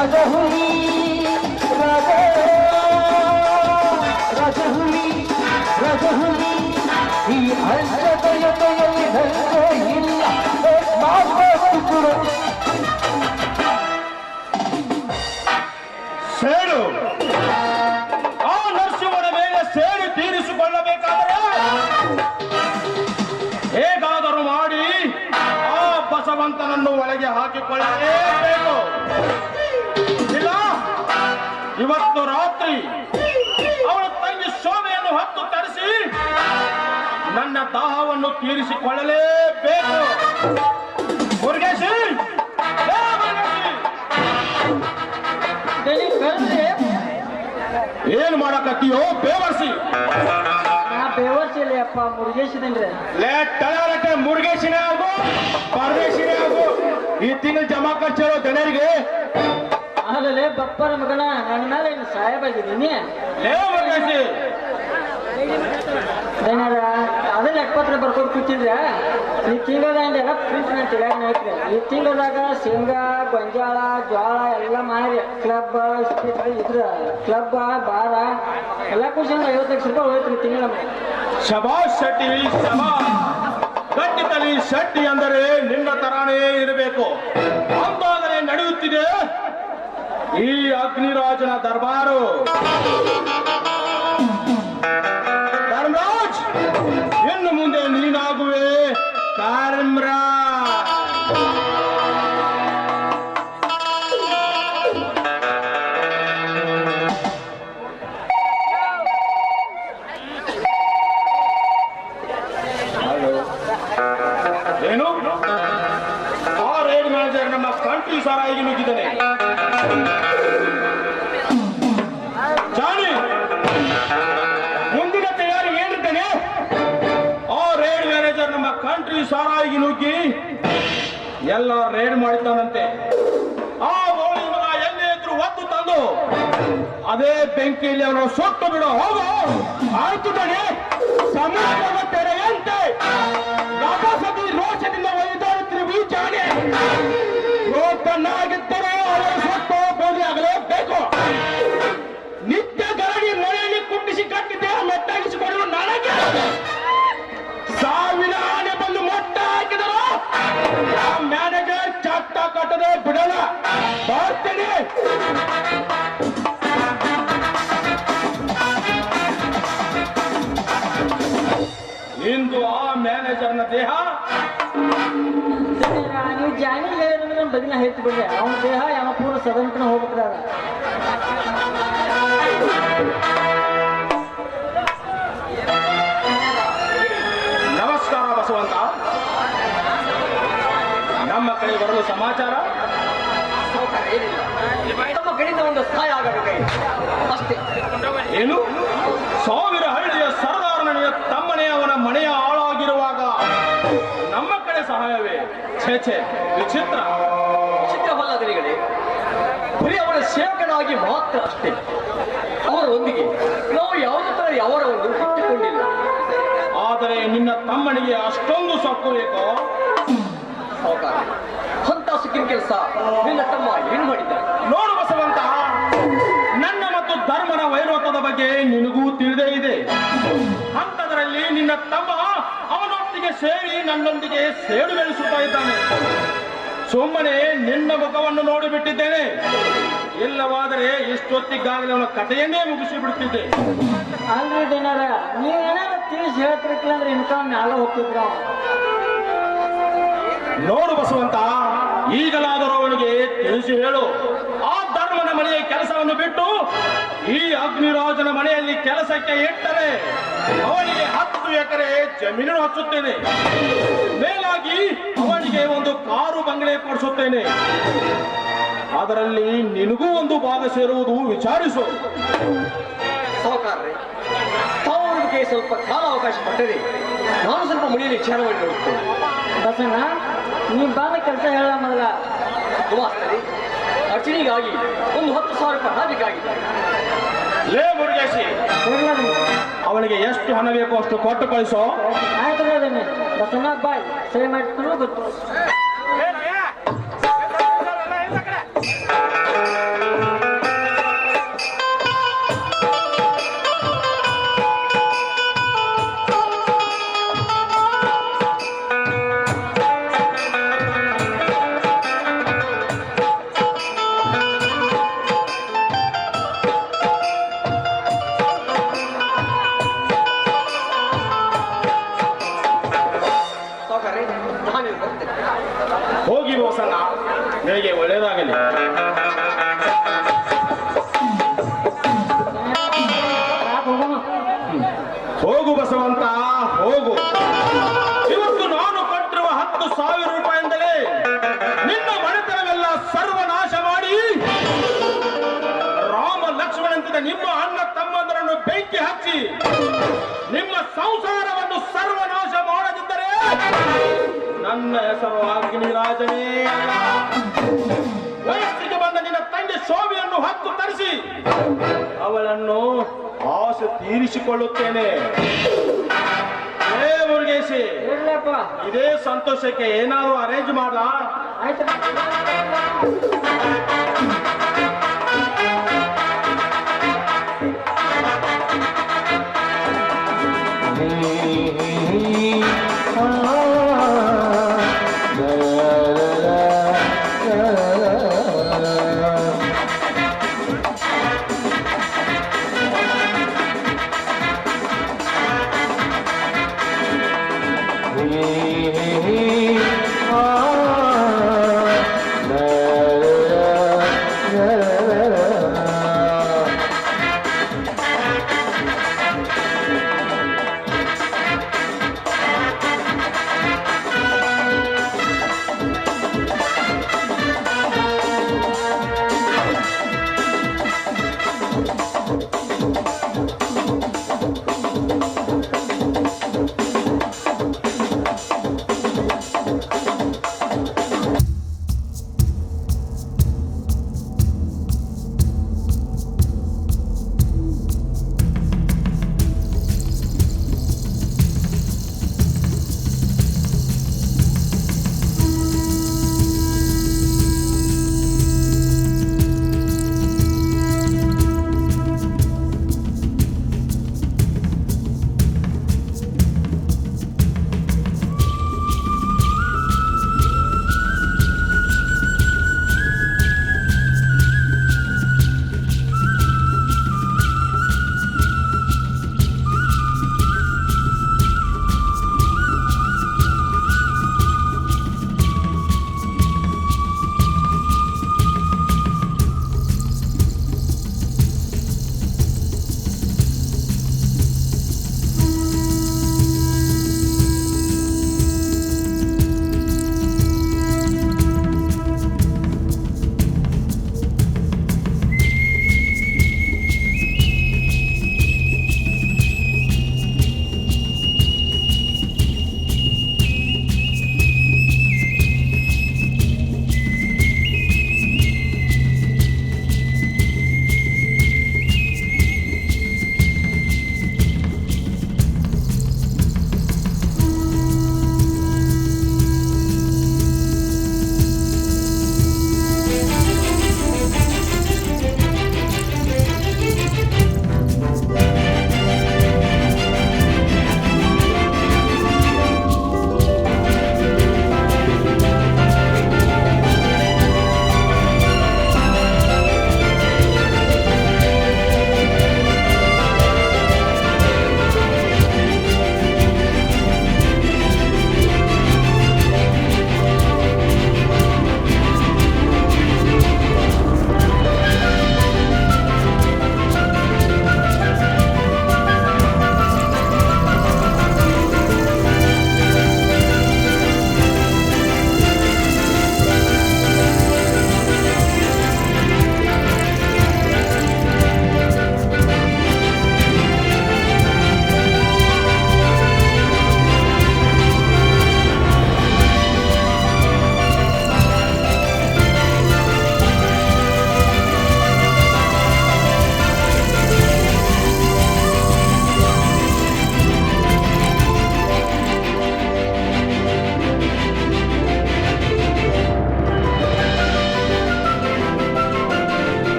ರಾಜಹುಲಿ ರಾಜಹುಲಿ ರಾಜಹುಲಿ ಈ ಹಂಸತೆಯಲ್ಲಿ ಧರ್ಮೇ ಇಲ್ಲ ಸೇಡು ಆ ನರಸಿಂಹನ ಮೇಲೆ ಸೇಡು ತೀರಿಸಿಕೊಳ್ಳಬೇಕಾದರೆ ಹೇಗಾದರೂ ಮಾಡಿ ಆ ಬಸವಂತನನ್ನು ಒಳಗೆ ಹಾಕಿಕೊಳ್ಳಲೇಬೇಕು. ಇಲ್ಲ ಇವತ್ತು ರಾತ್ರಿ ಅವಳ ತಂಗಿ ಶೋಭೆಯನ್ನು ಹೊತ್ತು ತರಿಸಿ ನನ್ನ ದಾಹವನ್ನು ತೀರಿಸಿಕೊಳ್ಳಲೇಬೇಕು. ಮುರುಗೇಶಿ, ಏನ್ ಮಾಡಕತ್ತೀಯೋ ಬೇವರ್ಸಿ? ಬೇವರ್ಸಿಲ್ಲ ಅಪ್ಪ, ಮುರುಗೇಶಿದೇನ್ರಿ. ತಳಕ್ಕೆ ಮುರುಗೇಶಿನೇ ಆಗು ಪರದೇಶಿನೇ ಆಗು. ಈ ತಿಂಗಳು ಜಮಾ ಖರ್ಚಿರೋ ಜನರಿಗೆ ಅಲ್ಲೇ ಬಪ್ಪರ ಮಗನ ನನ್ನ ಮೇಲೆ ಇನ್ನು ಸಾಯಬಾಗಿದ್ದೀನಿ. ಮುರುಗೇಶಿ ಏನಾರ ಅದೇ ಲೆಕ್ಕಪತ್ರ ಬರ್ಕೊಂಡು ಕೂತಿದ್ರೆ ಈ ತಿಂಗಳದಾಗ ಎಲ್ಲ ಪ್ರಿಂಟ್ ನಾನು ತಿಳಿಯಾಗ ಐತ್ರಿ. ಈ ತಿಂಗಳದಾಗ ಶೇಂಗಾ ಗೊಂಜಾಳ ಜೋಳ ಎಲ್ಲ ಮಾರಿ ಕ್ಲಬ್ ಇದ್ರ ಕ್ಲಬ್ ಬಾರ ಎಲ್ಲ ಖುಷಿ 50 ಲಕ್ಷ ರೂಪಾಯಿ ಹೋಯ್ತ್ರಿ ತಿಂಗಳ. ಶಬಾಷ್ ಶೆಟ್ಟಿ ಶಬಾಷ್. ಗಟ್ಟಿತಲಿ ಶೆಟ್ಟಿ ಅಂದರೆ ನಿನ್ನ ತರಾನೇ ಇರಬೇಕು. ಅಂತಾದರೆ ನಡೆಯುತ್ತಿದೆ ಈ ಅಗ್ನಿರಾಜನ ದರ್ಬಾರು. ಧರ್ಮರಾಜ್, ಇನ್ನು ಮುಂದೆ ನೀನಾಗುವೆ ಧರ್ಮರಾಜ್. ಏನು ಆ ರೇಡ್ ಮ್ಯಾನೇಜರ್ ನಮ್ಮ ಕಂಟ್ರಿ ಸಾರಾಯಿಗೆ ನುಗ್ಗಿದ್ದಾನೆ. ಜಾನಿ, ಮುಂದಿನ ತಯಾರಿ ಏನಿದ್ದಾನೆ? ಆ ರೇಡ್ ಮ್ಯಾನೇಜರ್ ನಮ್ಮ ಕಂಟ್ರಿ ಸಾರಾಯಿಗೆ ನುಗ್ಗಿ ಎಲ್ಲ ರೇಡ್ ಮಾಡಿದ್ದಾನಂತೆ. ಆ ಗೋಳಿ ಮಗ ಎಲ್ಲೇ ಇದ್ರು ಒತ್ತು ತಂದು ಅದೇ ಬೆಂಕಿಯಲ್ಲಿ ಅವನು ಸುಟ್ಟು ಬಿಡೋ. ಹೋಗು, ಆಯ್ತು ತಾನೆ. ಸಮಾಜದ ತೆರೆಯಂತೆ ರಾಜಸತಿ ರೋಷದಿಂದ ಒಯ್ದಾಡುತ್ತಿರುವ ಈ ಜಾನೆ ರೋಗನ್ನಾಗಿದ್ದರೆ ಅವರ ಸುಟ್ಟು ಬೋಧಿ ಆಗಲೇಬೇಕು. ನಿತ್ಯ ಗರಡಿ ಮನೆಯಲ್ಲಿ ಕುಟ್ಟಿಸಿ ಕಟ್ಟಿದ್ದೆ ಮೆಟ್ಟಾಗಿಸಿಕೊಳ್ಳುವ ನನಗೆ ಸಾವಿರ ಆನೆ ಬಂದು ಮೊಟ್ಟ ಹಾಕಿದರು ಮ್ಯಾನೇಜರ್ ಚಟ್ಟ ಕಟ್ಟದೆ ಬಿಡಲ್ಲ. ಬರ್ತೀನಿ. ಇಂದು ಆ ಮ್ಯಾನೇಜರ್ನ ದೇಹ ನೀವು ಜಾನಿ ಹೇಳಿದ್ರೆ ಬದಿನ ಹೇಳ್ತಿ ಬಿಡ್ರಿ. ಅವನ ದೇಹ ಯಾವ ಪೂರ ಸದನಕನ ಹೋಗ್ಬಿಟ್ರ. ನಮಸ್ಕಾರ ಬಸವಂತ. ನಮ್ಮ ಕಡೆ ಬರಲು ಸಮಾಚಾರ? ನಮ್ಮ ಕಡೆಯಿಂದ ಒಂದು ಸಹಾಯ ಆಗಬೇಕು ಅಷ್ಟೇ. ಏನು? 1000 ಹಳ್ಳಿಯ ಸರದಾರನಿಯ ತಮ್ಮನೇ ಅವನ ಮನೆಯ ಆಳಾಗಿರುವಾಗ ನಮ್ಮ ಕಡೆ ಸಹಾಯವೇ? ಛೇ, ವಿಚಿತ್ರ. ಚಿತ್ರವಲ್ಲದರಿಗಳೇ, ಬರೀ ಅವರ ಸೇವಕನಾಗಿ ಮಾತ್ರ ಅಷ್ಟೇ. ಅವರೊಂದಿಗೆ ನಾವು ಯಾವುದೇ ತರ ಯಾವರವನ್ನು ಇಟ್ಟುಕೊಂಡಿಲ್ಲ. ಆದರೆ ನಿನ್ನ ತಮ್ಮನಿಗೆ ಅಷ್ಟೊಂದು ಸೊಕ್ಕು ಬೇಕೋ? ಅಂತ ಸುಖಿನ ಕೆಲಸ ನಿನ್ನ ತಮ್ಮ ಏನು ಮಾಡಿದ್ದಾರೆ? ನೋಡು ಬಸವಂತ, ನನ್ನ ಮತ್ತು ಧರ್ಮನ ವೈರೋತ್ವದ ಬಗ್ಗೆ ನಿನಗೂ ತಿಳಿದೇ ಇದೆ. ಅಂತದರಲ್ಲಿ ನಿನ್ನ ತಮ್ಮ ಅವನೊಟ್ಟಿಗೆ ಸೇರಿ ನನ್ನೊಂದಿಗೆ ಸೇಡು ಬೆಳೆಸುತ್ತಾ ಇದ್ದಾನೆ. ಸುಮ್ಮನೆ ನಿನ್ನ ಮುಖವನ್ನು ನೋಡಿಬಿಟ್ಟಿದ್ದೇನೆ. ಇಲ್ಲವಾದರೆ ಇಷ್ಟೊತ್ತಿಗಾಗಲೇ ಅವನ ಕಥೆಯನ್ನೇ ಮುಗಿಸಿ ಬಿಡುತ್ತಿದ್ದೆ. ಅಲ್ರಿ ಏನಾರ ನೀವೇನಾರ ತಿಳಿಸಿ ಹೇಳ್ತಿರ್ಕಿಲ್ಲ ಅಂದ್ರೆ ಇನ್ಕಮ್ ಮ್ಯಾಲ ಹೋಗ್ತಿದ್ರ. ನೋಡು ಬಸವಂತ, ಈಗಲಾದರೂ ಅವನಿಗೆ ತಿಳಿಸಿ ಹೇಳು. ಆ ಧರ್ಮನ ಮನೆಯ ಕೆಲಸವನ್ನು ಬಿಟ್ಟು ಈ ಅಗ್ನಿರಾಜನ ಮನೆಯಲ್ಲಿ ಕೆಲಸಕ್ಕೆ ಇಟ್ಟರೆ ಅವನಿಗೆ 10 ಎಕರೆ ಜಮೀನು ಹಚ್ಚುತ್ತೇನೆ. ಮೇಲಾಗಿ ಅವನಿಗೆ ಒಂದು ಕಾರು ಬಂಗಲೆ ಕೊಡಿಸುತ್ತೇನೆ. ಅದರಲ್ಲಿ ನಿನಗೂ ಒಂದು ಭಾಗ ಸೇರುವುದು ವಿಚಾರಿಸು. ಸಾವುಕಾರ್ರೆ, ತಾವರಿಗೆ ಸ್ವಲ್ಪ ಕಾಲಾವಕಾಶ ಕೊಟ್ಟರೆ ನಾನು ಸ್ವಲ್ಪ ಮನೆಯಲ್ಲಿ ವಿಚಾರ ಮಾಡಿ ನೋಡುತ್ತೇನೆ. ಬಸಣ್ಣ, ನೀ ಬಾದ ಕೆಲಸ ಹೇಳ ಮೊದಲ. ಗುಮಾಸ್ತರಿ, ಅರ್ಚನೆಗಾಗಿ ಒಂದು 10,000 ರೂಪಾಯಿ ಹಣ ಬೇಕಾಗಿದೆ. ಲೇ ಮುರುಗೇಶಿ, ಅವನಿಗೆ ಎಷ್ಟು ಹಣ ಬೇಕು ಅಷ್ಟು ಕೊಟ್ಟು ಕಳಿಸೋ. ಆಯ್ತು ಬಸಣ್ಣ, ಬಾಯ್ ಸರಿ ಮಾಡ್ಕೊಂಡು ಗೊತ್ತು. ಹೋಗಿ ಬೋಸಣ್ಣ, ನಿನಗೆ ಒಳ್ಳೇದಾಗಲಿ. ಹೋಗು ಬಸವಂತ, ಹೋಗು. ಇವತ್ತು ನಾನು ಕೊಟ್ಟಿರುವ 10,000 ರೂಪಾಯಿಂದಲೇ ನಿನ್ನ ಮನೆತನವೆಲ್ಲ ಸರ್ವನಾಶ ಮಾಡಿ ರಾಮ ಲಕ್ಷ್ಮಣಂತಿದ್ದ ನಿಮ್ಮ ಅಣ್ಣ ತಮ್ಮಂದರನ್ನು ಬೆಂಕಿ ಹಚ್ಚಿ ನಿಮ್ಮ ಸಂಸಾರವನ್ನು ಸರ್ವನಾಶ ಮಾಡದಿದ್ದರೆ ನನ್ನ ಹೆಸರು ಅಗ್ನಿರಾಜನೇ ಅಲ್ಲ. ವಯಸ್ಸಿಗೆ ಬಂದ ನಿನ್ನ ತಂಗಿ ಶೋಭೆಯನ್ನು ಹತ್ತು ತರಿಸಿ ಅವಳನ್ನು ಆಸೆ ತೀರಿಸಿಕೊಳ್ಳುತ್ತೇನೆ. ಏ ಮುರುಗೇಶಿ, ಇರ್ಲಪ್ಪ. ಇದೇ ಸಂತೋಷಕ್ಕೆ ಏನಾದ್ರು ಅರೇಂಜ್ ಮಾಡ್ಲಾ? ಆಯ್ತು.